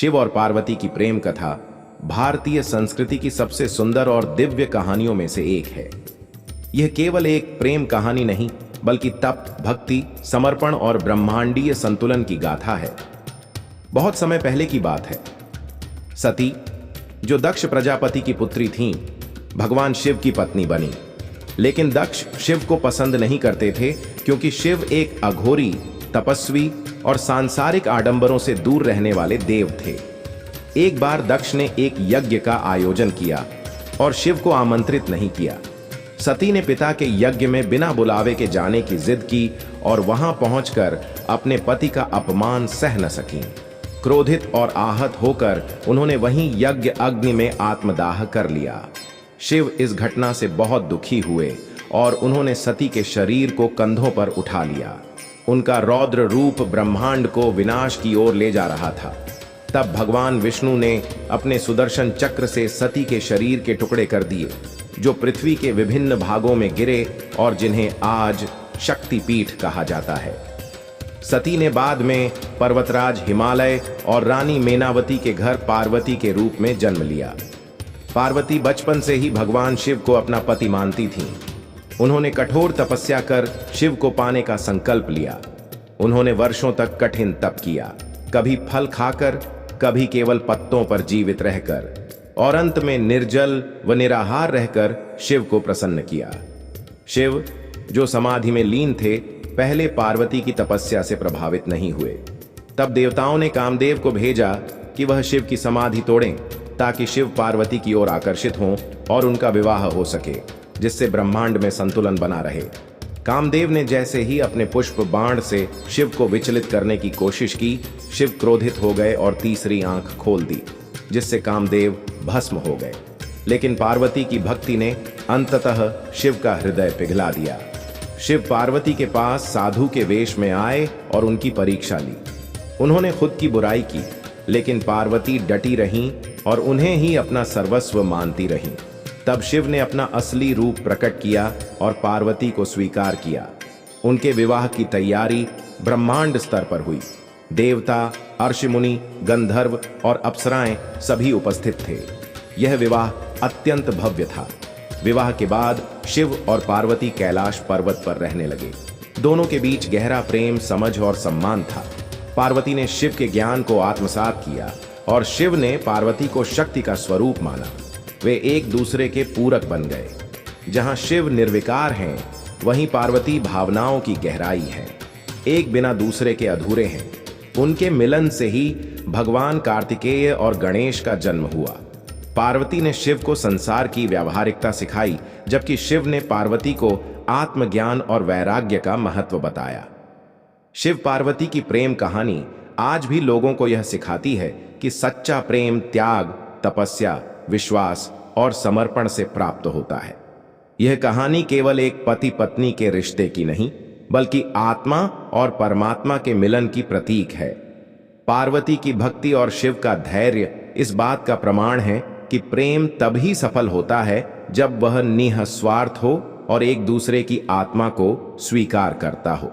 शिव और पार्वती की प्रेम कथा भारतीय संस्कृति की सबसे सुंदर और दिव्य कहानियों में से एक है। यह केवल एक प्रेम कहानी नहीं, बल्कि तप, भक्ति, समर्पण और ब्रह्मांडीय संतुलन की गाथा है। बहुत समय पहले की बात है। सती, जो दक्ष प्रजापति की पुत्री थीं, भगवान शिव की पत्नी बनी। लेकिन दक्ष शिव को पसंद नहीं करते थे, क्योंकि शिव एक अघोरी, तपस्वी और सांसारिक आडंबरों से दूर रहने वाले देव थे। एक बार दक्ष ने एक यज्ञ का आयोजन किया और शिव को आमंत्रित नहीं किया। सती ने पिता के यज्ञ में बिना बुलावे के जाने की जिद की और वहां पहुंचकर अपने पति का अपमान सह न सकीं। क्रोधित और आहत होकर उन्होंने वहीं यज्ञ अग्नि में आत्मदाह कर लिया। शिव इस घटना से बहुत दुखी हुए और उन्होंने सती के शरीर को कंधों पर उठा लिया। उनका रौद्र रूप ब्रह्मांड को विनाश की ओर ले जा रहा था। तब भगवान विष्णु ने अपने सुदर्शन चक्र से सती के शरीर के टुकड़े कर दिए, जो पृथ्वी के विभिन्न भागों में गिरे और जिन्हें आज शक्तिपीठ कहा जाता है। सती ने बाद में पर्वतराज हिमालय और रानी मेनावती के घर पार्वती के रूप में जन्म लिया। पार्वती बचपन से ही भगवान शिव को अपना पति मानती थीं। उन्होंने कठोर तपस्या कर शिव को पाने का संकल्प लिया। उन्होंने वर्षों तक कठिन तप किया, कभी फल खाकर, कभी केवल पत्तों पर जीवित रहकर, और अंत में निर्जल व निराहार रहकर शिव को प्रसन्न किया। शिव, जो समाधि में लीन थे, पहले पार्वती की तपस्या से प्रभावित नहीं हुए। तब देवताओं ने कामदेव को भेजा कि वह शिव की समाधि तोड़ें, ताकि शिव पार्वती की ओर आकर्षित हों और उनका विवाह हो सके, जिससे ब्रह्मांड में संतुलन बना रहे। कामदेव ने जैसे ही अपने पुष्प बाण से शिव को विचलित करने की कोशिश की, शिव क्रोधित हो गए और तीसरी आंख खोल दी, जिससे कामदेव भस्म हो गए। लेकिन पार्वती की भक्ति ने अंततः शिव का हृदय पिघला दिया। शिव पार्वती के पास साधु के वेश में आए और उनकी परीक्षा ली। उन्होंने खुद की बुराई की, लेकिन पार्वती डटी रहीं और उन्हें ही अपना सर्वस्व मानती रहीं। तब शिव ने अपना असली रूप प्रकट किया और पार्वती को स्वीकार किया। उनके विवाह की तैयारी ब्रह्मांड स्तर पर हुई। देवता, अर्षि मुनि, गंधर्व और अप्सराएं सभी उपस्थित थे। यह विवाह अत्यंत भव्य था। विवाह के बाद शिव और पार्वती कैलाश पर्वत पर रहने लगे। दोनों के बीच गहरा प्रेम, समझ और सम्मान था। पार्वती ने शिव के ज्ञान को आत्मसात किया और शिव ने पार्वती को शक्ति का स्वरूप माना। वे एक दूसरे के पूरक बन गए। जहां शिव निर्विकार हैं, वहीं पार्वती भावनाओं की गहराई है। एक बिना दूसरे के अधूरे हैं। उनके मिलन से ही भगवान कार्तिकेय और गणेश का जन्म हुआ। पार्वती ने शिव को संसार की व्यावहारिकता सिखाई, जबकि शिव ने पार्वती को आत्मज्ञान और वैराग्य का महत्व बताया। शिव पार्वती की प्रेम कहानी आज भी लोगों को यह सिखाती है कि सच्चा प्रेम त्याग, तपस्या, विश्वास और समर्पण से प्राप्त होता है। यह कहानी केवल एक पति पत्नी के रिश्ते की नहीं, बल्कि आत्मा और परमात्मा के मिलन की प्रतीक है। पार्वती की भक्ति और शिव का धैर्य इस बात का प्रमाण है कि प्रेम तभी सफल होता है जब वह निःस्वार्थ हो और एक दूसरे की आत्मा को स्वीकार करता हो।